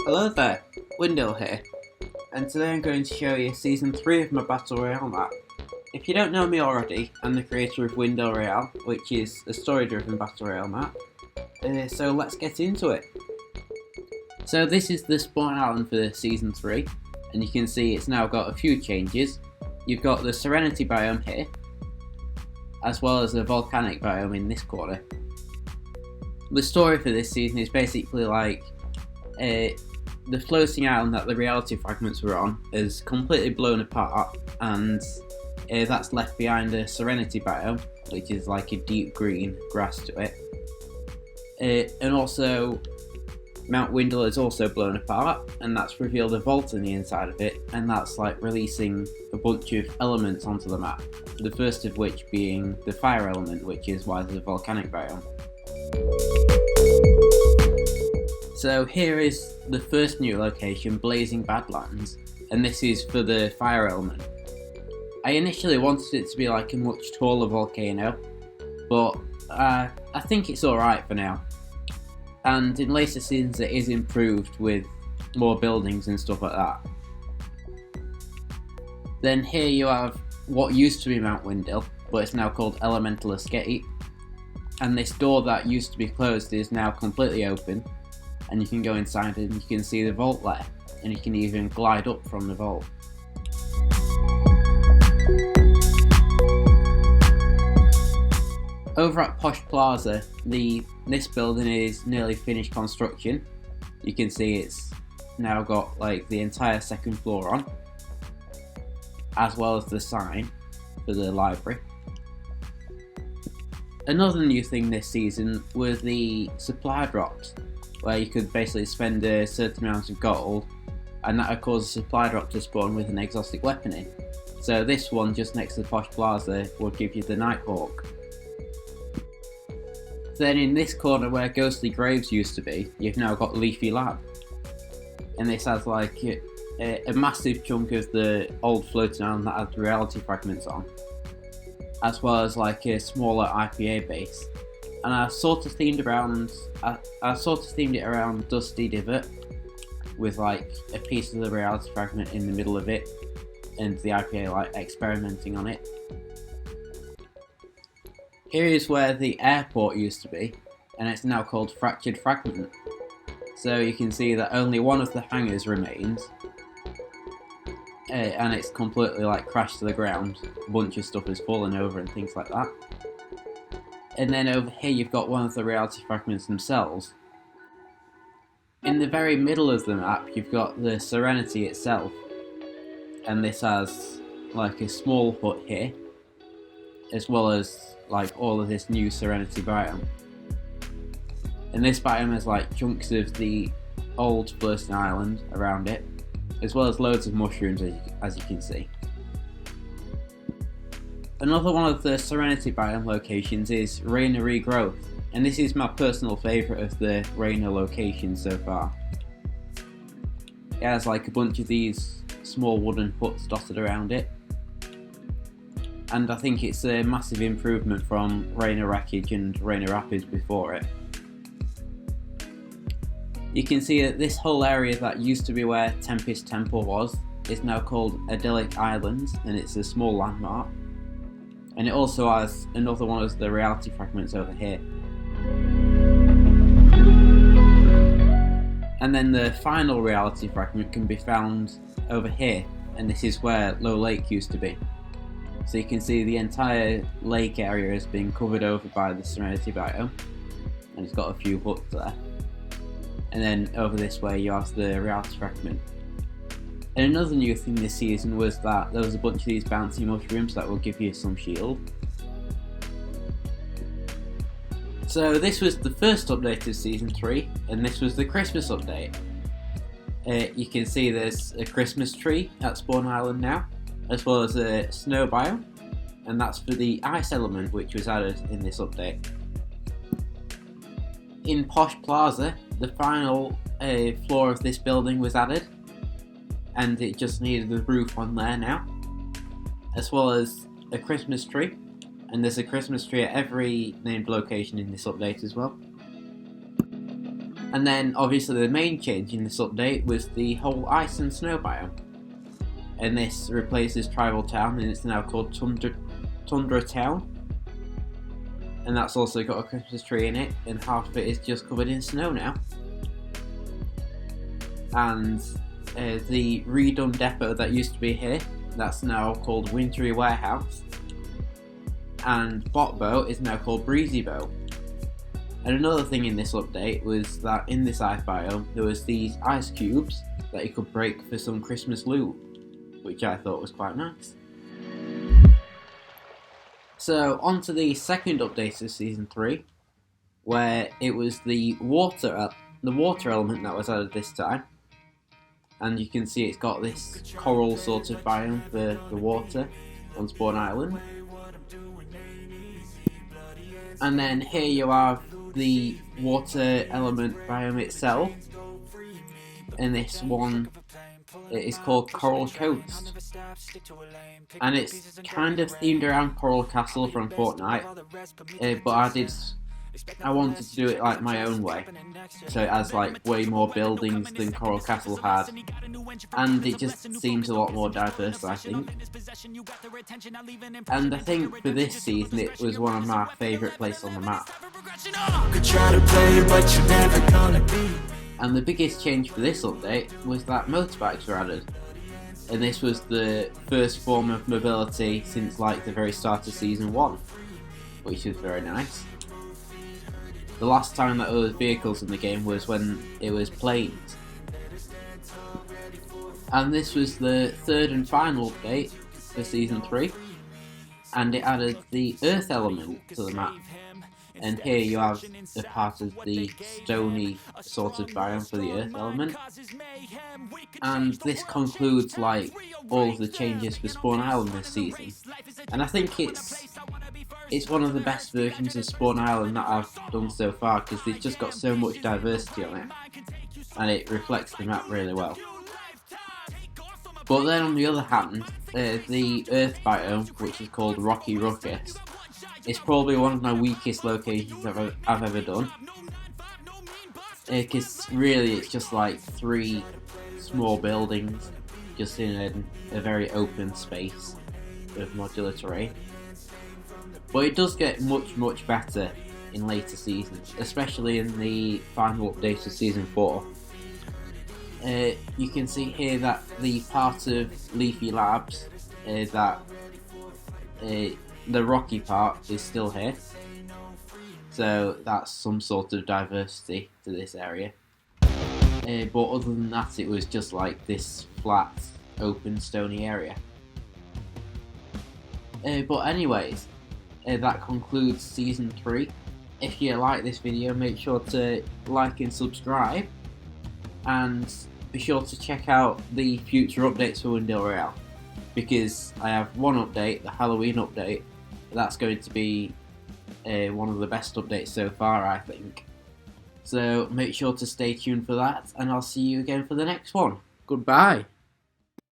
Hello there, Windill here, and today I'm going to show you Season 3 of my Battle Royale map. If you don't know me already, I'm the creator of Windill Royale, which is a story-driven Battle Royale map, so let's get into it. So this is the spawn island for Season 3, and you can see it's now got a few changes. You've got the Serenity biome here, as well as the volcanic biome in this corner. The story for this season is basically like the floating island that the reality fragments were on is completely blown apart, and that's left behind a Serenity biome, which is like a deep green grass to it. And also Mount Windill is also blown apart, and that's revealed a vault in the inside of it, and that's like releasing a bunch of elements onto the map. The first of which being the fire element, which is why there's a volcanic biome. So here is the first new location, Blazing Badlands, and this is for the fire element. I initially wanted it to be like a much taller volcano, but I think it's alright for now. And in later seasons it is improved with more buildings and stuff like that. Then here you have what used to be Mount Windill, but it's now called Elemental Escape. And this door that used to be closed is now completely open, and you can go inside and you can see the vault there, and you can even glide up from the vault. Over at Posh Plaza, this building is nearly finished construction. You can see it's now got like the entire second floor on, as well as the sign for the library. Another new thing this season was the supply drops, where you could basically spend a certain amount of gold, and that would cause a supply drop to spawn with an exotic weapon in. So this one just next to the Posh Plaza would give you the Nighthawk. Then in this corner where Ghostly Graves used to be, you've now got Leafy Lab. And this has like a massive chunk of the old floating island that has reality fragments on, as well as like a smaller IPA base. And I sort of themed it around Dusty Divot, with like a piece of the reality fragment in the middle of it, and the IPA like experimenting on it. Here is where the airport used to be, and it's now called Fractured Fragment. So you can see that only one of the hangars remains, and it's completely like crashed to the ground. A bunch of stuff has fallen over and things like that. And then over here you've got one of the reality fragments themselves. In the very middle of the map you've got the Serenity itself, and this has like a small hut here, as well as like all of this new Serenity biome. And this biome has like chunks of the old floating island around it, as well as loads of mushrooms as you can see. Another one of the Serenity biome locations is Rainer Regrowth, and this is my personal favourite of the Rainer locations so far. It has like a bunch of these small wooden huts dotted around it, and I think it's a massive improvement from Rainer Wreckage and Rainer Rapids before it. You can see that this whole area that used to be where Tempest Temple was is now called Idyllic Islands, and it's a small landmark. And it also has another one of the reality fragments over here. And then the final reality fragment can be found over here, and this is where Low Lake used to be. So you can see the entire lake area has been covered over by the Serenity biome, and it's got a few huts there. And then over this way you have the reality fragment. And another new thing this season was that there was a bunch of these bouncy mushrooms that will give you some shield. So this was the first update of Season 3, and this was the Christmas update. You can see there's a Christmas tree at Spawn Island now, as well as a snow biome, and that's for the ice element which was added in this update. In Posh Plaza, the final floor of this building was added, and it just needed the roof on there now, as well as a Christmas tree, and there's a Christmas tree at every named location in this update as well. And then obviously the main change in this update was the whole ice and snow biome. And this replaces Tribal Town and it's now called Tundra Town. And that's also got a Christmas tree in it, and half of it is just covered in snow now. And the redone depot that used to be here, that's now called Windill Warehouse. And Botbo is now called Breezy Bow. And another thing in this update was that in this ice biome there was these ice cubes that you could break for some Christmas loot, which I thought was quite nice. So on to the second update of Season 3, where it was the water element that was added this time. And you can see it's got this coral sort of biome for the water on Spawn Island. And then here you have the water element biome itself. And this one, it is called Coral Coast. And it's kind of themed around Coral Castle from Fortnite. But I wanted to do it like my own way. So it has like way more buildings than Coral Castle had. And it just seems a lot more diverse, I think. And I think for this season it was one of my favourite places on the map. And the biggest change for this update was that motorbikes were added. And this was the first form of mobility since like the very start of Season 1, which is very nice. The last time that there was vehicles in the game was when it was planes. And this was the third and final update for Season 3, and it added the earth element to the map. And here you have a part of the stony sort of biome for the earth element. And this concludes like all of the changes for Spawn Island this season. And I think it's one of the best versions of Spawn Island that I've done so far, because it's just got so much diversity on it. And it reflects the map really well. But then on the other hand, the earth biome, which is called Rocky Ruckus, is probably one of my weakest locations I've ever done. Because really it's just like 3 small buildings just in a very open space with modular terrain. But it does get much better in later seasons, especially in the final update of Season 4. You can see here that the part of Leafy Labs, the rocky part is still here, so that's some sort of diversity to this area. But other than that, it was just like this flat, open, stony area. But anyways, that concludes Season 3. If you like this video, make sure to like and subscribe, and be sure to check out the future updates for Windill Royale, because I have one update, the Halloween update. That's going to be one of the best updates so far, I think. So make sure to stay tuned for that, and I'll see you again for the next one. Goodbye.